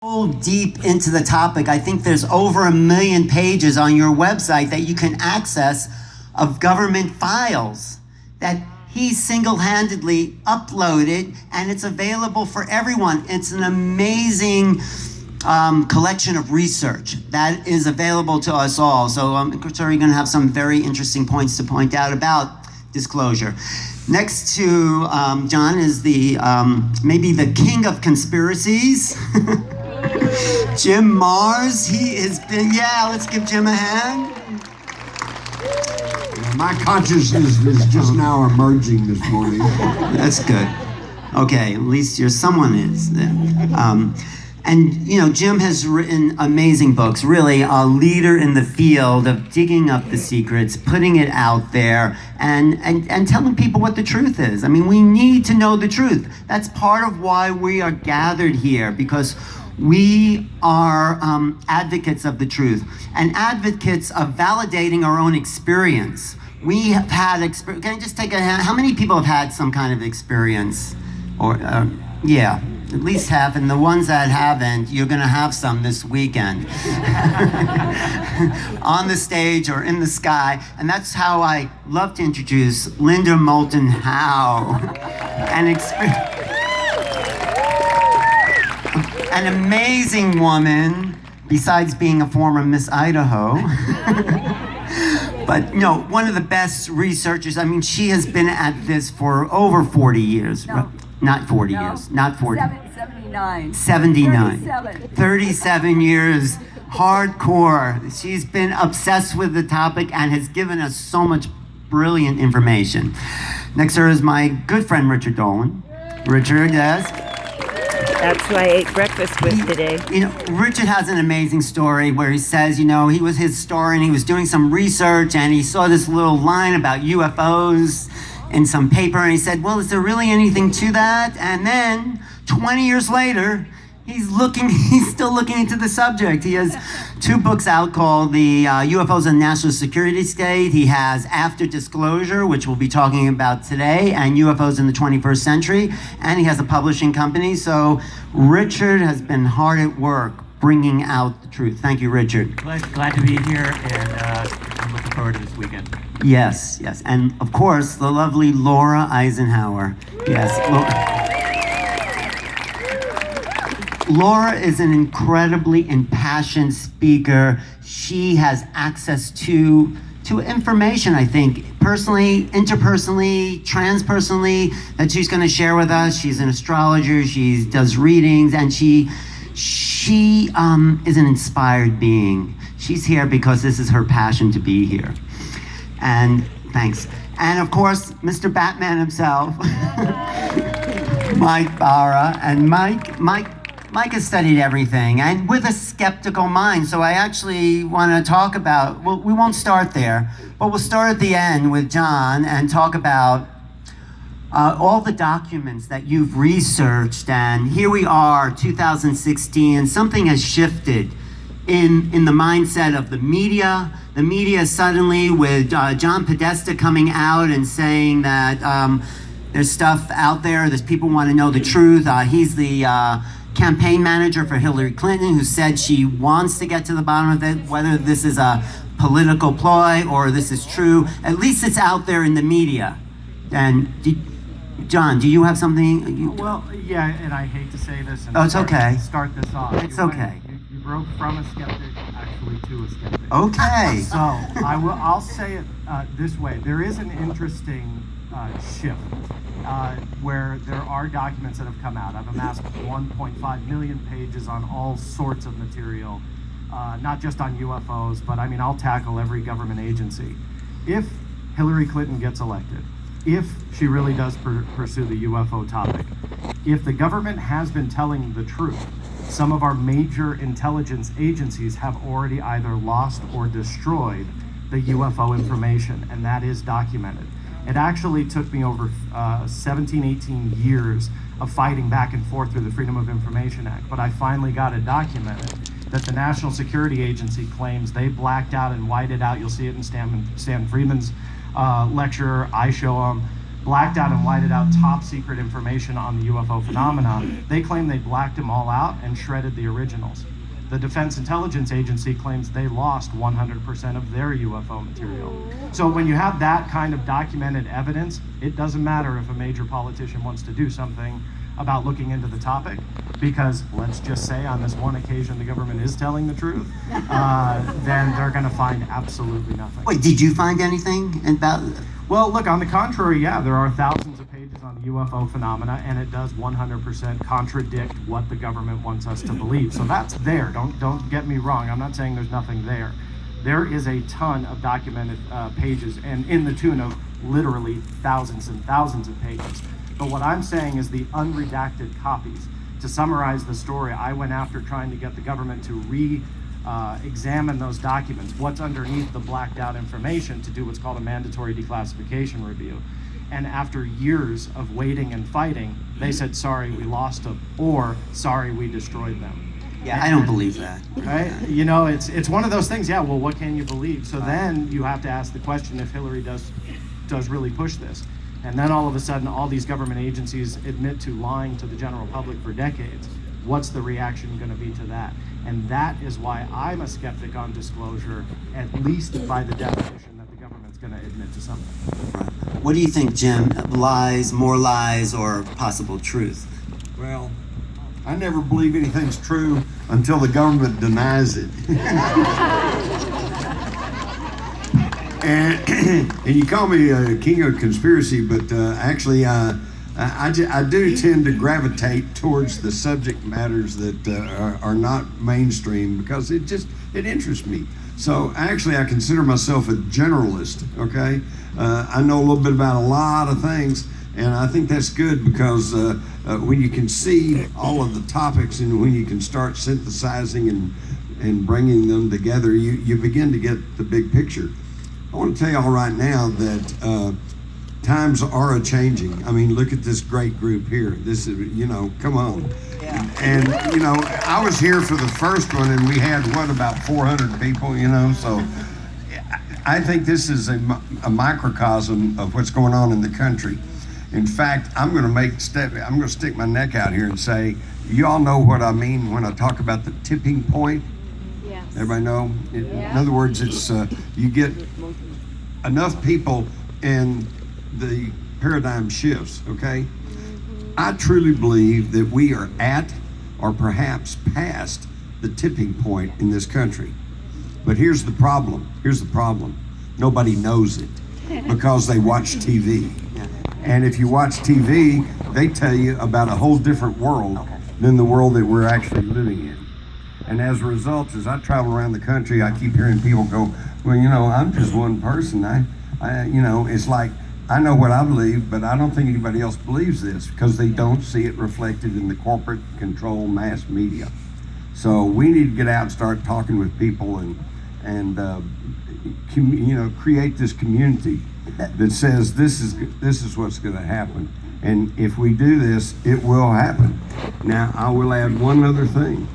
Deep into the topic. I think there's over 1 million pages on your website that you can access of government files that he single-handedly uploaded, and it's available for everyone. It's an amazing collection of research that is available to us all. So I'm sure you're going to have some very interesting points to point out about disclosure. Next to John is the maybe the king of conspiracies. Jim Marrs. He has been, let's give Jim a hand. My consciousness is just now emerging this morning. That's good. Okay, at least someone is there. And Jim has written amazing books, really a leader in the field of digging up the secrets, putting it out there, and telling people what the truth is. I mean, we need to know the truth. That's part of why we are gathered here, because we are advocates of the truth and advocates of validating our own experience. We have had experience. Can I just take a hand? How many people have had some kind of experience? Or yeah, at least half. And the ones that haven't, you're going to have some this weekend. On the stage or in the sky. And that's how I love to introduce Linda Moulton Howe. An amazing woman, besides being a former Miss Idaho. But one of the best researchers. I mean, she has been at this for over 40 years. No. Not 40 years, not 40. 79. 79. 37 years, hardcore. She's been obsessed with the topic and has given us so much brilliant information. Next to her is my good friend, Richard Dolan. Richard, yes? That's who I ate breakfast with today. Richard has an amazing story where he says, he was his historian, he was doing some research, and he saw this little line about UFOs in some paper, and he said, well, is there really anything to that? And then 20 years later, he's still looking into the subject. He has 2 books out called the UFOs and National Security State. He has After Disclosure, which we'll be talking about today, and UFOs in the 21st Century. And he has a publishing company. So Richard has been hard at work bringing out the truth. Thank you, Richard. Glad to be here, and I'm looking forward to this weekend. Yes. And of course, the lovely Laura Eisenhower. Yes. Laura is an incredibly impassioned speaker. She has access to information, I think, personally, interpersonally, transpersonally, that she's going to share with us. She's an astrologer. She does readings, and she is an inspired being. She's here because this is her passion to be here. And thanks. And of course, Mr. Batman himself, Mike Barra, and Mike has studied everything, and with a skeptical mind. So I actually want to talk about, well, we won't start there, but we'll start at the end with John and talk about all the documents that you've researched. And here we are, 2016, something has shifted in the mindset of the media. The media suddenly, with John Podesta coming out and saying that there's stuff out there's people want to know the truth. He's the campaign manager for Hillary Clinton, who said she wants to get to the bottom of it, whether this is a political ploy or this is true. At least it's out there in the media. And John, do you have something? Well, yeah, and I hate to say this. And it's okay. Start this off. It's okay. You broke from a skeptic actually to a skeptic. Okay. So I'll say it this way. There is an interesting shift where there are documents that have come out. I've amassed 1.5 million pages on all sorts of material, not just on UFOs, but I'll tackle every government agency. If Hillary Clinton gets elected, if she really does pursue the UFO topic, if the government has been telling the truth, some of our major intelligence agencies have already either lost or destroyed the UFO information, and that is documented. It actually took me over 17, 18 years of fighting back and forth through the Freedom of Information Act, but I finally got it documented that the National Security Agency claims they blacked out and whited out. You'll see it in Stan Friedman's lecture. I show them blacked out and whited out top secret information on the UFO phenomena. They claim they blacked them all out and shredded the originals. The Defense Intelligence Agency claims they lost 100% of their UFO material. So when you have that kind of documented evidence, it doesn't matter if a major politician wants to do something about looking into the topic, because let's just say on this one occasion the government is telling the truth, then they're going to find absolutely nothing. Wait, did you find anything about? Well, look, on the contrary, yeah, there are thousands of pages on the UFO phenomena, and it does 100% contradict what the government wants us to believe. So that's there. Don't get me wrong. I'm not saying there's nothing there. There is a ton of documented pages, and in the tune of literally thousands and thousands of pages. But what I'm saying is the unredacted copies. To summarize the story, I went after trying to get the government to examine those documents, what's underneath the blacked out information, to do what's called a mandatory declassification review. And after years of waiting and fighting, they said, sorry, we lost them, or sorry, we destroyed them. Yeah, I don't believe that. Right? You know, it's one of those things, yeah, well, what can you believe? So then you have to ask the question if Hillary does really push this. And then all of a sudden, all these government agencies admit to lying to the general public for decades. What's the reaction going to be to that? And that is why I'm a skeptic on disclosure, at least by the definition that the government's going to admit to something. Right. What do you think, Jim? Lies, more lies, or possible truth? Well, I never believe anything's true until the government denies it. And you call me a king of conspiracy, but actually, I do tend to gravitate towards the subject matters that are not mainstream, because it interests me. So actually, I consider myself a generalist. Okay, I know a little bit about a lot of things, and I think that's good, because when you can see all of the topics and when you can start synthesizing and bringing them together, you begin to get the big picture. I want to tell y'all right now that times are a-changing. I mean, look at this great group here. This is, come on. Yeah. And, I was here for the first one, and we had, about 400 people, so I think this is a microcosm of what's going on in the country. In fact, I'm going to stick my neck out here and say, you all know what I mean when I talk about the tipping point? Yes. Everybody know? In other words, it's you get enough people and the paradigm shifts, okay? I truly believe that we are at, or perhaps past, the tipping point in this country. But here's the problem. Nobody knows it, because they watch TV. And if you watch TV, they tell you about a whole different world than the world that we're actually living in. And as a result, as I travel around the country, I keep hearing people go, well, I'm just one person. I it's like, I know what I believe, but I don't think anybody else believes this, because they don't see it reflected in the corporate control mass media. So we need to get out and start talking with people and create this community that says this is what's going to happen. And if we do this, it will happen. Now, I will add one other thing.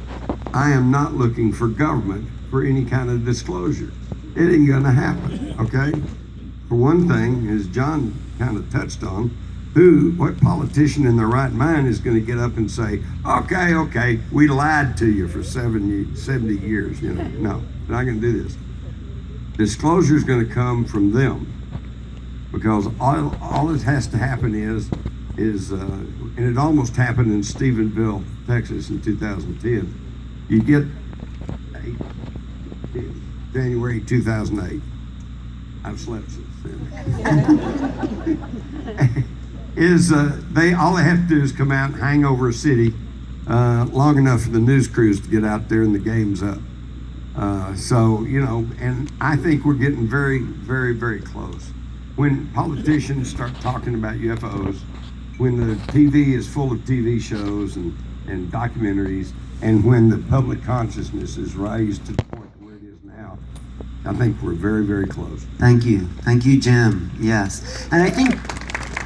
I am not looking for government for any kind of disclosure. It ain't gonna happen, okay? For one thing, as John kind of touched on, what politician in their right mind is gonna get up and say, okay, we lied to you for 70 years, No, they're not gonna do this. Disclosure is gonna come from them, because all that has to happen is and it almost happened in Stephenville, Texas in 2010. You get January 2008. I've slept since then. All they have to do is come out and hang over a city long enough for the news crews to get out there and the game's up. And I think we're getting very, very, very close. When politicians start talking about UFOs, when the TV is full of TV shows and documentaries, and when the public consciousness is raised to the point where it is now, I think we're very, very close. Thank you, Jim. Yes, and I think